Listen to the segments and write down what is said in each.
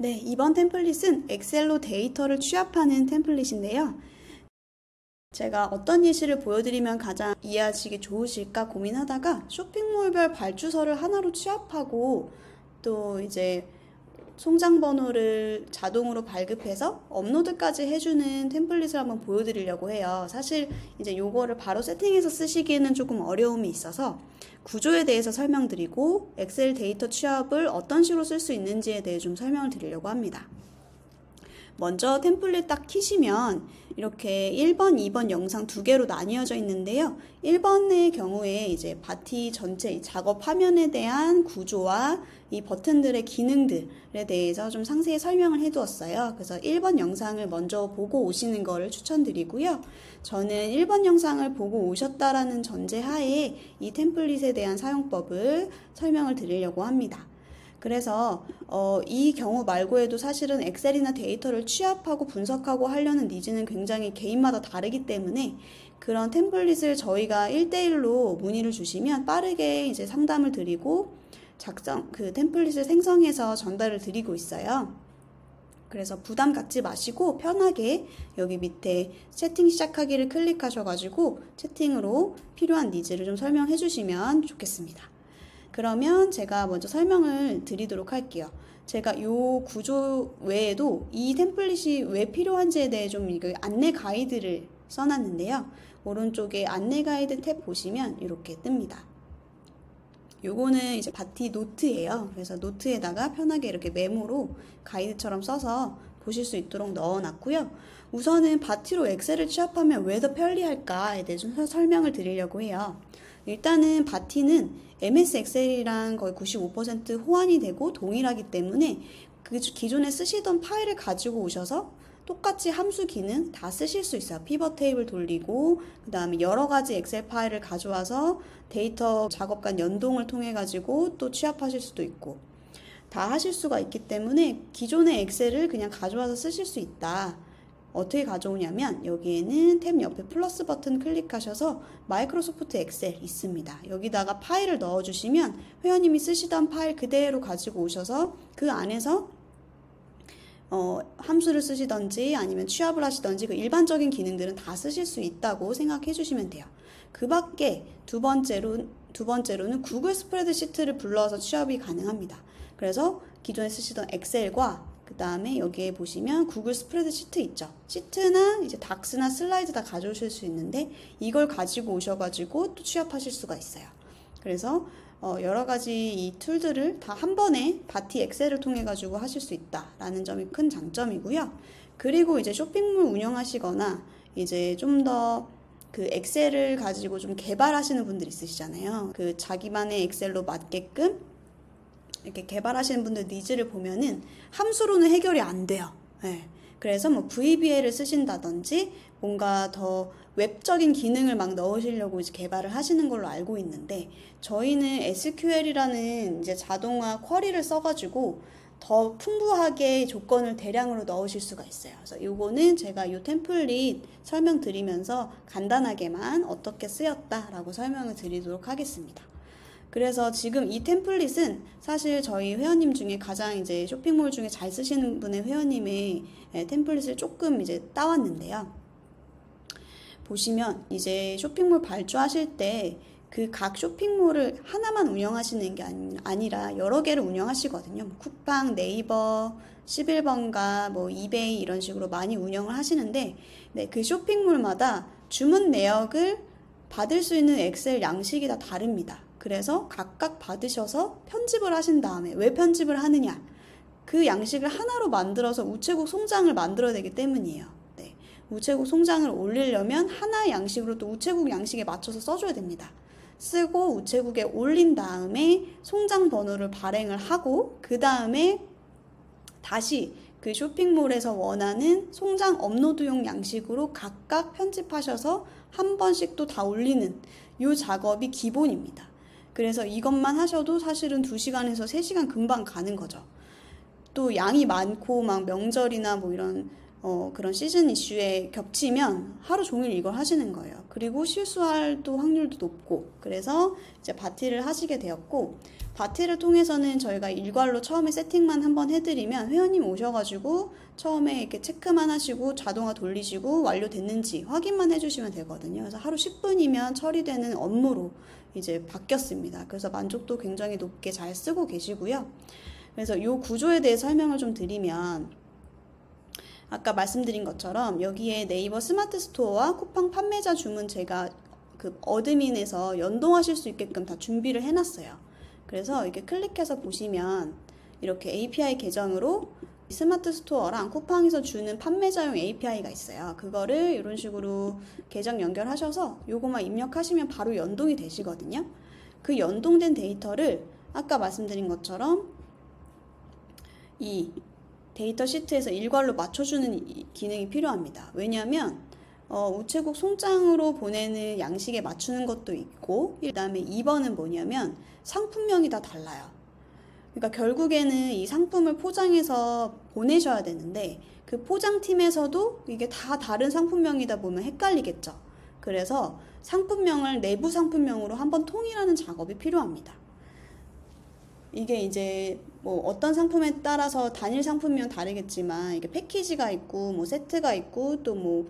네, 이번 템플릿은 엑셀로 데이터를 취합하는 템플릿인데요. 제가 어떤 예시를 보여드리면 가장 이해하시기 좋으실까 고민하다가 쇼핑몰별 발주서를 하나로 취합하고 또 이제 송장 번호를 자동으로 발급해서 업로드까지 해주는 템플릿을 한번 보여드리려고 해요. 사실 이제 요거를 바로 세팅해서 쓰시기에는 조금 어려움이 있어서 구조에 대해서 설명드리고 엑셀 데이터 취합을 어떤 식으로 쓸 수 있는지에 대해 좀 설명을 드리려고 합니다. 먼저 템플릿 딱 키시면 이렇게 1번, 2번 영상 두 개로 나뉘어져 있는데요. 1번의 경우에 이제 바티 전체 이 작업 화면에 대한 구조와 이 버튼들의 기능들에 대해서 좀 상세히 설명을 해두었어요. 그래서 1번 영상을 먼저 보고 오시는 거를 추천드리고요. 저는 1번 영상을 보고 오셨다라는 전제하에 이 템플릿에 대한 사용법을 설명을 드리려고 합니다. 그래서 이 경우 말고에도 사실은 엑셀이나 데이터를 취합하고 분석하고 하려는 니즈는 굉장히 개인마다 다르기 때문에 그런 템플릿을 저희가 1대1로 문의를 주시면 빠르게 이제 상담을 드리고 그 템플릿을 생성해서 전달을 드리고 있어요. 그래서 부담 갖지 마시고 편하게 여기 밑에 채팅 시작하기를 클릭하셔가지고 채팅으로 필요한 니즈를 좀 설명해 주시면 좋겠습니다. 그러면 제가 먼저 설명을 드리도록 할게요. 제가 이 구조 외에도 이 템플릿이 왜 필요한지에 대해 좀 안내 가이드를 써놨는데요. 오른쪽에 안내 가이드 탭 보시면 이렇게 뜹니다. 요거는 이제 바티 노트예요. 그래서 노트에다가 편하게 이렇게 메모로 가이드처럼 써서 보실 수 있도록 넣어놨고요. 우선은 바티로 엑셀을 취합하면 왜 더 편리할까에 대해서 설명을 드리려고 해요. 일단은 바티는 MS 엑셀이랑 거의 95% 호환이 되고 동일하기 때문에 그 기존에 쓰시던 파일을 가지고 오셔서 똑같이 함수 기능 다 쓰실 수 있어요. 피벗 테이블 돌리고 그 다음에 여러 가지 엑셀 파일을 가져와서 데이터 작업 간 연동을 통해 가지고 또 취합하실 수도 있고 다 하실 수가 있기 때문에 기존의 엑셀을 그냥 가져와서 쓰실 수 있다. 어떻게 가져오냐면 여기에는 탭 옆에 플러스 버튼 클릭하셔서 마이크로소프트 엑셀 있습니다. 여기다가 파일을 넣어주시면 회원님이 쓰시던 파일 그대로 가지고 오셔서 그 안에서 함수를 쓰시던지 아니면 취합을 하시던지 그 일반적인 기능들은 다 쓰실 수 있다고 생각해 주시면 돼요. 그 밖에 두 번째로는 구글 스프레드시트를 불러서 취합이 가능합니다. 그래서 기존에 쓰시던 엑셀과 그 다음에 여기에 보시면 구글 스프레드시트 있죠. 시트나 이제 닥스나 슬라이드 다 가져오실 수 있는데 이걸 가지고 오셔가지고 또 취합하실 수가 있어요. 그래서 여러 가지 이 툴들을 다 한 번에 바티 엑셀을 통해 가지고 하실 수 있다라는 점이 큰 장점이고요. 그리고 이제 쇼핑몰 운영하시거나 이제 좀 더 그 엑셀을 가지고 좀 개발하시는 분들 있으시잖아요. 그 자기만의 엑셀로 맞게끔 이렇게 개발하시는 분들 니즈를 보면은 함수로는 해결이 안 돼요. 네. 그래서 뭐 VBA를 쓰신다든지 뭔가 더 웹적인 기능을 막 넣으시려고 이제 개발을 하시는 걸로 알고 있는데 저희는 SQL이라는 이제 자동화 쿼리를 써가지고 더 풍부하게 조건을 대량으로 넣으실 수가 있어요. 그래서 요거는 제가 이 템플릿 설명드리면서 간단하게만 어떻게 쓰였다라고 설명을 드리도록 하겠습니다. 그래서 지금 이 템플릿은 사실 저희 회원님 중에 가장 이제 쇼핑몰 중에 잘 쓰시는 분의 회원님의 템플릿을 조금 이제 따왔는데요. 보시면 이제 쇼핑몰 발주하실 때 그 각 쇼핑몰을 하나만 운영하시는 게 아니라 여러 개를 운영하시거든요. 뭐 쿠팡, 네이버, 11번가, 뭐 이베이 이런 식으로 많이 운영을 하시는데 네, 그 쇼핑몰마다 주문 내역을 받을 수 있는 엑셀 양식이 다 다릅니다. 그래서 각각 받으셔서 편집을 하신 다음에 왜 편집을 하느냐? 그 양식을 하나로 만들어서 우체국 송장을 만들어야 되기 때문이에요. 네. 우체국 송장을 올리려면 하나의 양식으로 또 우체국 양식에 맞춰서 써줘야 됩니다. 쓰고 우체국에 올린 다음에 송장 번호를 발행을 하고 그 다음에 다시 그 쇼핑몰에서 원하는 송장 업로드용 양식으로 각각 편집하셔서 한 번씩 또 다 올리는 이 작업이 기본입니다. 그래서 이것만 하셔도 사실은 2시간에서 3시간 금방 가는 거죠. 또 양이 많고 막 명절이나 뭐 이런 그런 시즌 이슈에 겹치면 하루 종일 이걸 하시는 거예요. 그리고 실수할 또 확률도 높고 그래서 이제 바티를 하시게 되었고 바티를 통해서는 저희가 일괄로 처음에 세팅만 한번 해드리면 회원님 오셔가지고 처음에 이렇게 체크만 하시고 자동화 돌리시고 완료됐는지 확인만 해주시면 되거든요. 그래서 하루 10분이면 처리되는 업무로 이제 바뀌었습니다. 그래서 만족도 굉장히 높게 잘 쓰고 계시고요. 그래서 이 구조에 대해 설명을 좀 드리면, 아까 말씀드린 것처럼 여기에 네이버 스마트 스토어와 쿠팡 판매자 주문 제가 그 어드민에서 연동하실 수 있게끔 다 준비를 해놨어요. 그래서 이렇게 클릭해서 보시면 이렇게 API 계정으로 스마트 스토어랑 쿠팡에서 주는 판매자용 API가 있어요. 그거를 이런 식으로 계정 연결하셔서 요거만 입력하시면 바로 연동이 되시거든요. 그 연동된 데이터를 아까 말씀드린 것처럼 이 데이터 시트에서 일괄로 맞춰주는 기능이 필요합니다. 왜냐하면 우체국 송장으로 보내는 양식에 맞추는 것도 있고, 그 다음에 2번은 뭐냐면 상품명이 다 달라요. 그러니까 결국에는 이 상품을 포장해서 보내셔야 되는데 그 포장팀에서도 이게 다 다른 상품명이다 보면 헷갈리겠죠. 그래서 상품명을 내부 상품명으로 한번 통일하는 작업이 필요합니다. 이게 이제 뭐 어떤 상품에 따라서 단일 상품명 다르겠지만 이게 패키지가 있고 뭐 세트가 있고 또 뭐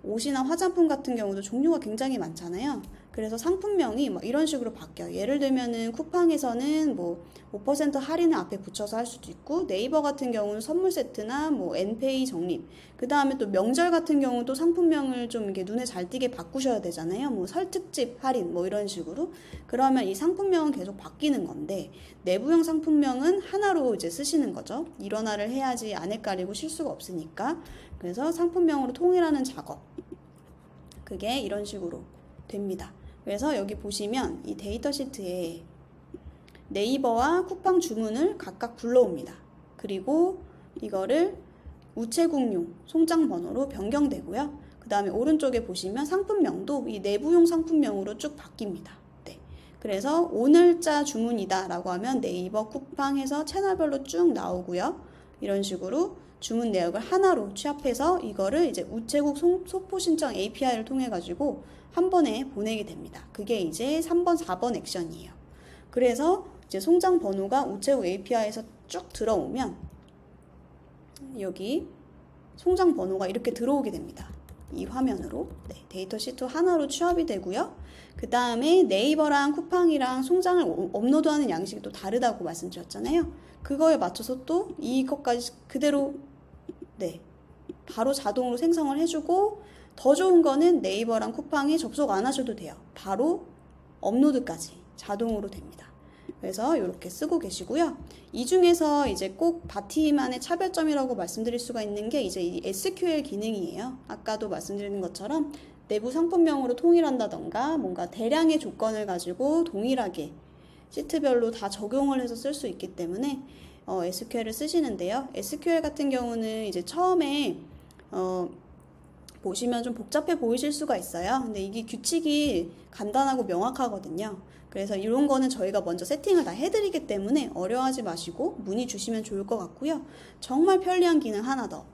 옷이나 화장품 같은 경우도 종류가 굉장히 많잖아요. 그래서 상품명이 뭐 이런 식으로 바뀌어요. 예를 들면은 쿠팡에서는 뭐 5% 할인을 앞에 붙여서 할 수도 있고, 네이버 같은 경우는 선물 세트나 뭐 엔페이 적립, 그 다음에 또 명절 같은 경우도 상품명을 좀 이렇게 눈에 잘 띄게 바꾸셔야 되잖아요. 뭐 설특집 할인 뭐 이런 식으로. 그러면 이 상품명은 계속 바뀌는 건데 내부형 상품명은 하나로 이제 쓰시는 거죠. 일원화를 해야지 안 헷갈리고 실수가 없으니까. 그래서 상품명으로 통일하는 작업, 그게 이런 식으로 됩니다. 그래서 여기 보시면 이 데이터 시트에 네이버와 쿠팡 주문을 각각 불러옵니다. 그리고 이거를 우체국용 송장 번호로 변경되고요. 그 다음에 오른쪽에 보시면 상품명도 이 내부용 상품명으로 쭉 바뀝니다. 네. 그래서 오늘자 주문이다 라고 하면 네이버, 쿠팡 해서 채널별로 쭉 나오고요. 이런 식으로 주문 내역을 하나로 취합해서 이거를 이제 우체국 소포 신청 API를 통해 가지고 한 번에 보내게 됩니다. 그게 이제 3번, 4번 액션이에요. 그래서 이제 송장 번호가 우체국 API에서 쭉 들어오면 여기 송장 번호가 이렇게 들어오게 됩니다. 이 화면으로. 네, 데이터 시트 하나로 취합이 되고요. 그 다음에 네이버랑 쿠팡이랑 송장을 업로드하는 양식이 또 다르다고 말씀드렸잖아요. 그거에 맞춰서 또 이것까지 그대로 네, 바로 자동으로 생성을 해주고, 더 좋은 거는 네이버랑 쿠팡에 접속 안 하셔도 돼요. 바로 업로드까지 자동으로 됩니다. 그래서 이렇게 쓰고 계시고요. 이 중에서 이제 꼭 바티만의 차별점이라고 말씀드릴 수가 있는 게 이제 이 SQL 기능이에요. 아까도 말씀드린 것처럼 내부 상품명으로 통일한다던가 뭔가 대량의 조건을 가지고 동일하게 시트별로 다 적용을 해서 쓸 수 있기 때문에 SQL을 쓰시는데요. SQL 같은 경우는 이제 처음에 보시면 좀 복잡해 보이실 수가 있어요. 근데 이게 규칙이 간단하고 명확하거든요. 그래서 이런 거는 저희가 먼저 세팅을 다 해드리기 때문에 어려워하지 마시고 문의 주시면 좋을 것 같고요. 정말 편리한 기능 하나 더.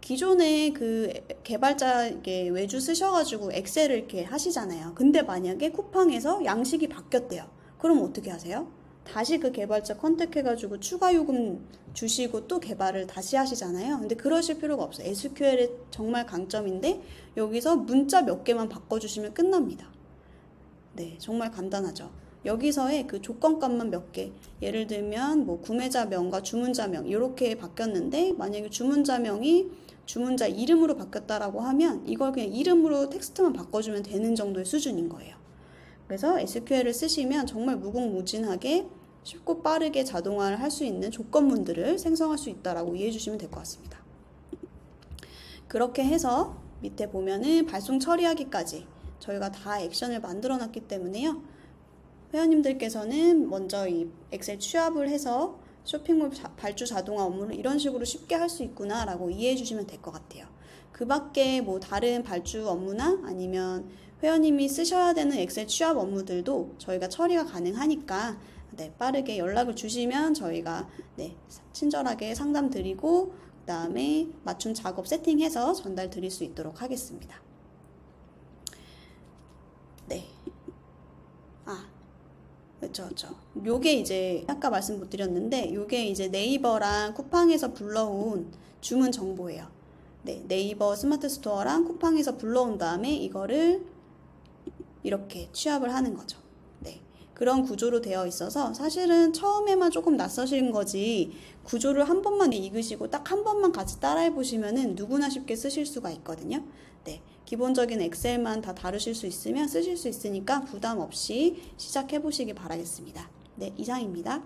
기존에 그 개발자 이렇게 외주 쓰셔가지고 엑셀을 이렇게 하시잖아요. 근데 만약에 쿠팡에서 양식이 바뀌었대요. 그럼 어떻게 하세요? 다시 그 개발자 컨택해가지고 추가 요금 주시고 또 개발을 다시 하시잖아요. 근데 그러실 필요가 없어요. SQL의 정말 강점인데 여기서 문자 몇 개만 바꿔주시면 끝납니다. 네, 정말 간단하죠. 여기서의 그 조건값만 몇 개, 예를 들면 뭐 구매자명과 주문자명 이렇게 바뀌었는데 만약에 주문자명이 주문자 이름으로 바뀌었다라고 하면 이걸 그냥 이름으로 텍스트만 바꿔주면 되는 정도의 수준인 거예요. 그래서 SQL을 쓰시면 정말 무궁무진하게 쉽고 빠르게 자동화를 할 수 있는 조건문들을 생성할 수 있다라고 이해해 주시면 될 것 같습니다. 그렇게 해서 밑에 보면은 발송 처리하기까지 저희가 다 액션을 만들어 놨기 때문에요. 회원님들께서는 먼저 이 엑셀 취합을 해서 쇼핑몰 발주 자동화 업무를 이런 식으로 쉽게 할 수 있구나 라고 이해해 주시면 될 것 같아요. 그 밖에 뭐 다른 발주 업무나 아니면 회원님이 쓰셔야 되는 엑셀 취합 업무들도 저희가 처리가 가능하니까 네, 빠르게 연락을 주시면 저희가 네, 친절하게 상담 드리고 그 다음에 맞춤 작업 세팅해서 전달 드릴 수 있도록 하겠습니다. 네. 그쵸. 요게 이제 아까 말씀 못 드렸는데 요게 이제 네이버랑 쿠팡에서 불러온 주문 정보예요. 네, 네이버 스마트 스토어랑 쿠팡에서 불러온 다음에 이거를 이렇게 취합을 하는 거죠. 네, 그런 구조로 되어 있어서 사실은 처음에만 조금 낯서신 거지 구조를 한 번만 읽으시고 딱 한 번만 같이 따라해 보시면은 누구나 쉽게 쓰실 수가 있거든요. 네, 기본적인 엑셀만 다 다루실 수 있으면 쓰실 수 있으니까 부담 없이 시작해 보시기 바라겠습니다. 네, 이상입니다.